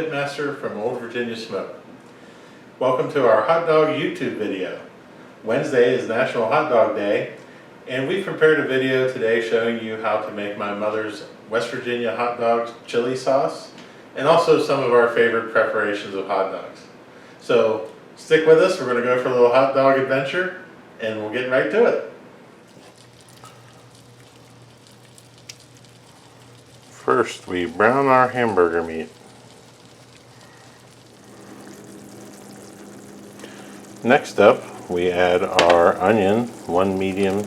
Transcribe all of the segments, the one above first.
Pitmaster from Old Virginia Smoke. Welcome to our hot dog YouTube video. Wednesday is National Hot Dog Day, and we prepared a video today showing you how to make my mother's West Virginia hot dog chili sauce, and also some of our favorite preparations of hot dogs. So stick with us, we're going to go for a little hot dog adventure, and we'll get right to it. First, we brown our hamburger meat. Next up, we add our onion, one medium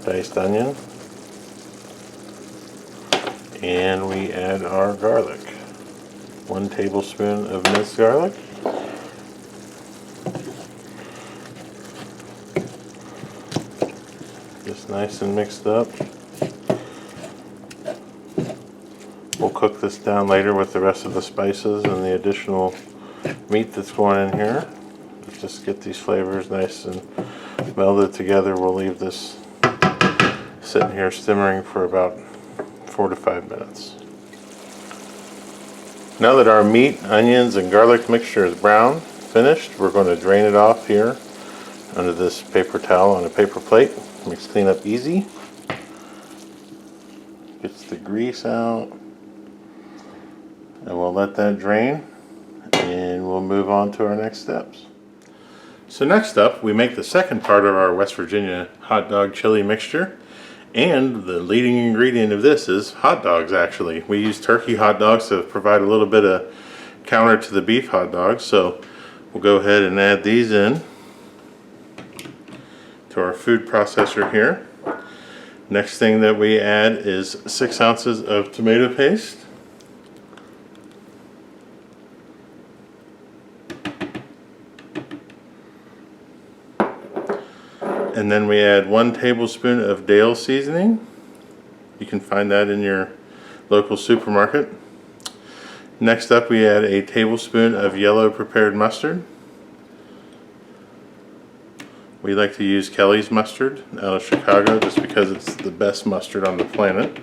diced onion, and we add our garlic, 1 tablespoon of minced garlic, just nice and mixed up. We'll cook this down later with the rest of the spices and the additional meat that's going in here. Just get these flavors nice and melded together. We'll leave this sitting here simmering for about 4 to 5 minutes. Now that our meat, onions, and garlic mixture is brown, finished, we're going to drain it off here under this paper towel on a paper plate. Makes cleanup easy. Gets the grease out. And we'll let that drain, and we'll move on to our next steps. So next up, we make the second part of our West Virginia hot dog chili mixture, and the leading ingredient of this is hot dogs. Actually, we use turkey hot dogs to provide a little bit of counter to the beef hot dogs, so we'll go ahead and add these in to our food processor here. Next thing that we add is 6 ounces of tomato paste. And then we add 1 tablespoon of Dales Seasoning. You can find that in your local supermarket. Next up, we add a tablespoon of yellow prepared mustard. We like to use Kelly's mustard out of Chicago just because it's the best mustard on the planet.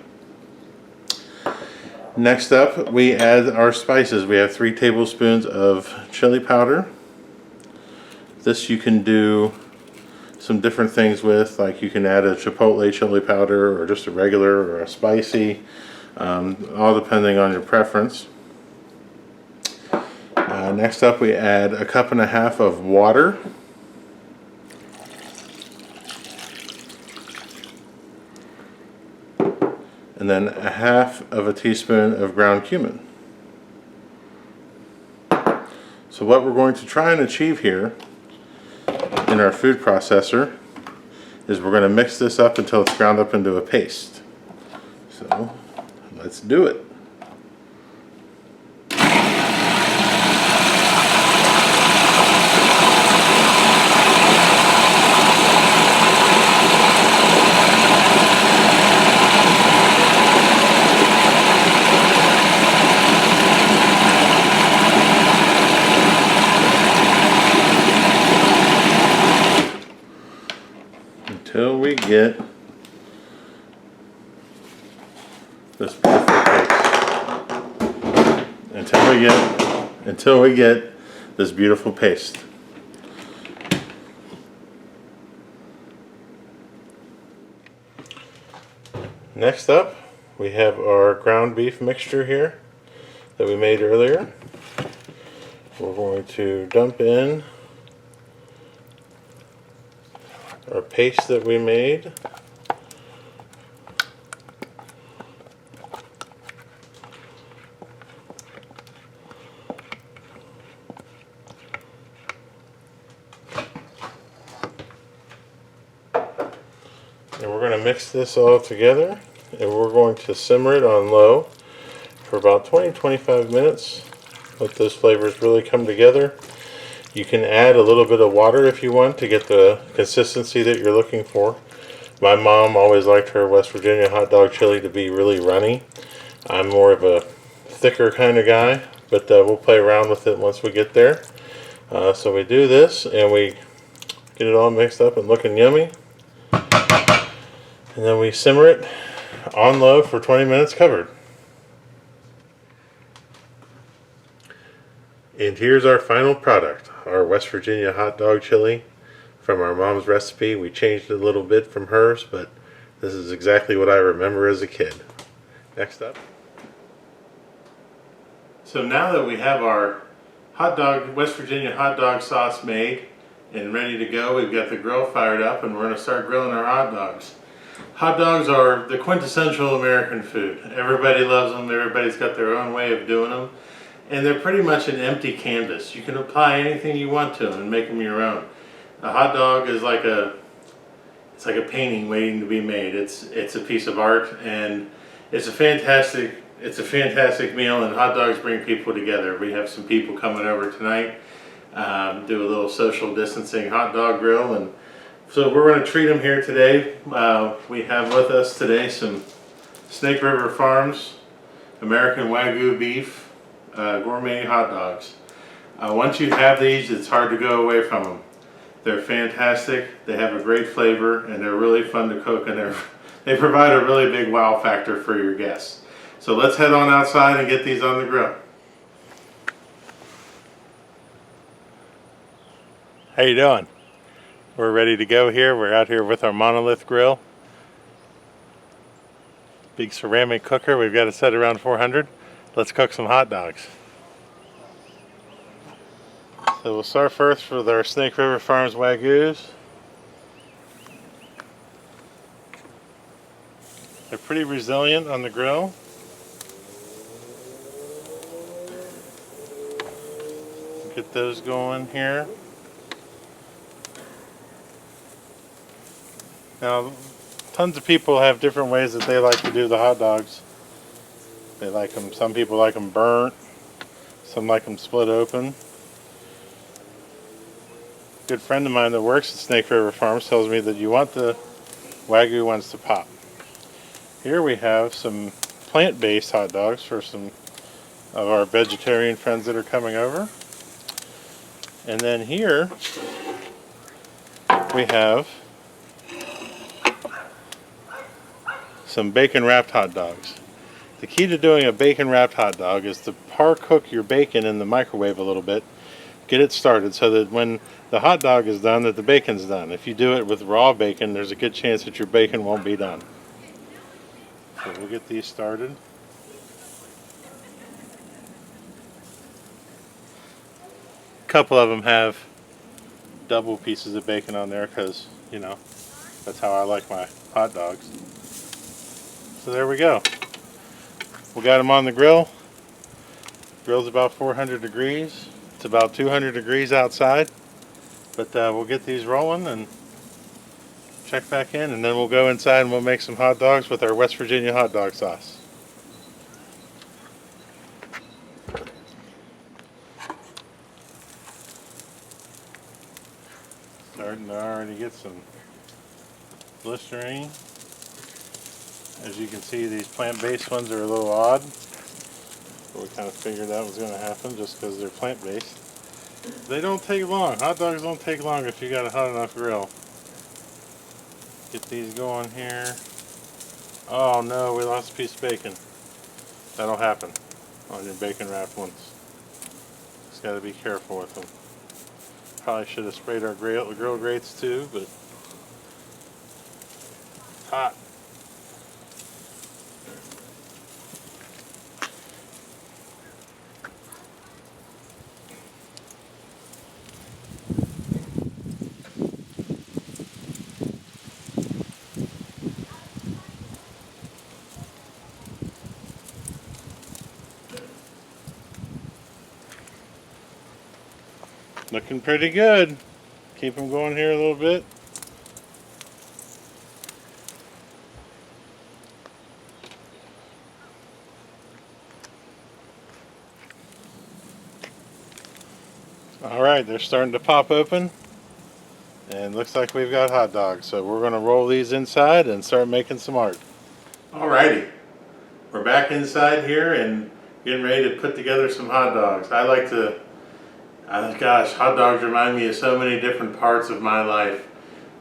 Next up, we add our spices. We have 3 tablespoons of chili powder. This you can do some different things with, like you can add a chipotle chili powder or just a regular or a spicy, all depending on your preference. Next up, we add 1.5 cups of water. And then 1/2 teaspoon of ground cumin. So what we're going to try and achieve here in our food processor is we're going to mix this up until it's ground up into a paste. So let's do it. Until we get this beautiful paste. Until we get this beautiful paste. Next up, we have our ground beef mixture here that we made earlier. We're going to dump in our paste that we made. And we're going to mix this all together, and we're going to simmer it on low for about 20-25 minutes. Let those flavors really come together. You can add a little bit of water if you want to get the consistency that you're looking for. My mom always liked her West Virginia hot dog chili to be really runny. I'm more of a thicker kind of guy, but we'll play around with it once we get there. So we do this and we get it all mixed up and looking yummy. And then we simmer it on low for 20 minutes covered. And here's our final product, our West Virginia hot dog chili from our mom's recipe. We changed it a little bit from hers, but this is exactly what I remember as a kid. Next up. So now that we have our West Virginia hot dog sauce made and ready to go, we've got the grill fired up and we're going to start grilling our hot dogs. Hot dogs are the quintessential American food. Everybody loves them, everybody's got their own way of doing them. And they're pretty much an empty canvas. You can apply anything you want to them and make them your own. A hot dog is like a painting waiting to be made. It's a piece of art, and it's a fantastic meal, and hot dogs bring people together. We have some people coming over tonight, do a little social distancing hot dog grill, and so we're going to treat them here today. We have with us today some Snake River Farms American Wagyu beef gourmet hot dogs. Once you have these, it's hard to go away from them. They're fantastic, they have a great flavor, and they're really fun to cook, and they provide a really big wow factor for your guests. So let's head on outside and get these on the grill. How you doing? We're ready to go here. We're out here with our monolith grill. Big ceramic cooker. We've got it set around 400. Let's cook some hot dogs. So we'll start first with our Snake River Farms Wagyus. They're pretty resilient on the grill. Get those going here. Now, tons of people have different ways that they like to do the hot dogs. They like them, some people like them burnt, some like them split open. A good friend of mine that works at Snake River Farms tells me that you want the Wagyu ones to pop. Here we have some plant-based hot dogs for some of our vegetarian friends that are coming over. And then here we have some bacon wrapped hot dogs. The key to doing a bacon wrapped hot dog is to par cook your bacon in the microwave a little bit. Get it started so that when the hot dog is done, that the bacon's done. If you do it with raw bacon, there's a good chance that your bacon won't be done. So we'll get these started. A couple of them have double pieces of bacon on there because, you know, that's how I like my hot dogs. So there we go. We got them on the grill. Grill's about 400 degrees. It's about 200 degrees outside. But we'll get these rolling and check back in, and then we'll go inside and we'll make some hot dogs with our West Virginia hot dog sauce. Starting to already get some blistering. As you can see, these plant-based ones are a little odd, but we kind of figured that was going to happen just because they're plant-based. They don't take long. Hot dogs don't take long if you got a hot enough grill. Get these going here. Oh no, we lost a piece of bacon. That'll happen on your bacon wrapped ones. Just got to be careful with them. Probably should have sprayed our grill grates too, but hot. Looking pretty good. Keep them going here a little bit. Alright, they're starting to pop open. And looks like we've got hot dogs. So we're going to roll these inside and start making some art. Alrighty. We're back inside here and getting ready to put together some hot dogs. I like to... gosh, hot dogs remind me of so many different parts of my life.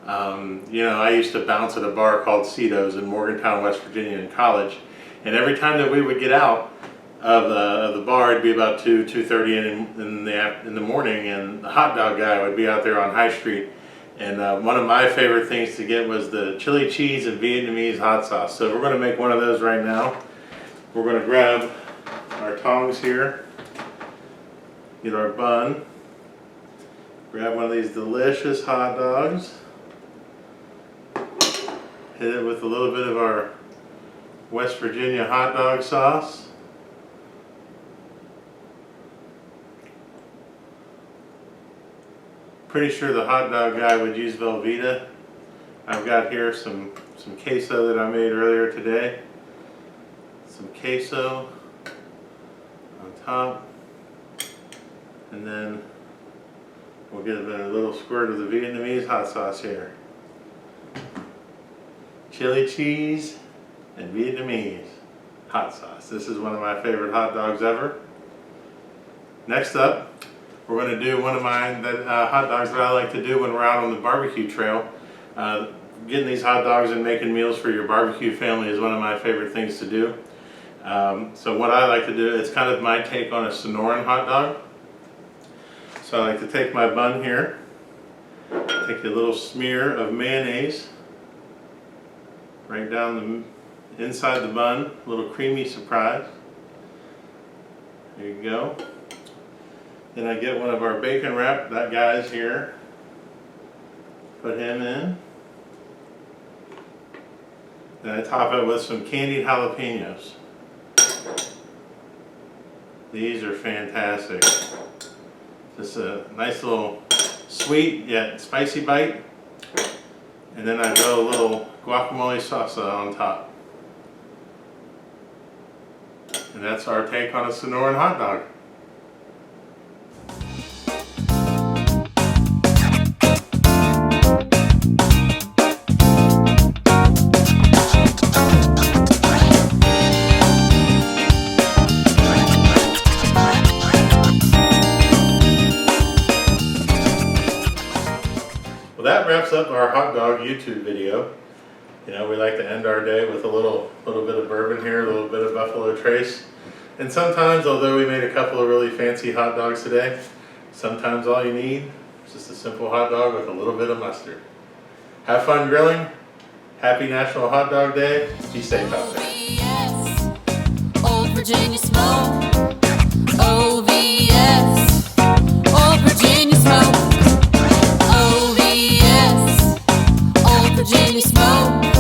You know, I used to bounce at a bar called Saute's in Morgantown, West Virginia in college. And every time that we would get out, of the bar, it'd be about 2:30 in the morning, and the hot dog guy would be out there on High Street. And one of my favorite things to get was the chili cheese and Vietnamese hot sauce. So we're going to make one of those right now. We're going to grab our tongs here, get our bun, grab one of these delicious hot dogs, hit it with a little bit of our West Virginia hot dog sauce. Pretty sure the hot dog guy would use Velveeta. I've got here some queso that I made earlier today. Some queso on top. And then we'll get a little squirt of the Vietnamese hot sauce here. Chili cheese and Vietnamese hot sauce. This is one of my favorite hot dogs ever. Next up, we're going to do one of mine hot dogs that I like to do when we're out on the barbecue trail. Getting these hot dogs and making meals for your barbecue family is one of my favorite things to do. So what I like to do, it's kind of my take on a Sonoran hot dog. So I like to take my bun here, take a little smear of mayonnaise right down the inside the bun, a little creamy surprise. There you go. Then I get one of our bacon wrap, that guy's here. Put him in. Then I top it with some candied jalapenos. These are fantastic. Just a nice little sweet yet spicy bite. And then I go a little guacamole salsa on top. And that's our take on a Sonoran hot dog. That wraps up our hot dog YouTube video. You know, we like to end our day with a little bit of bourbon here, a little bit of Buffalo Trace. And sometimes, although we made a couple of really fancy hot dogs today, sometimes all you need is just a simple hot dog with a little bit of mustard. Have fun grilling. Happy National Hot Dog Day. Be safe out there. OVS, Old Virginia smoke. OVS, Old Virginia smoke. OVS, Old Virginia smoke.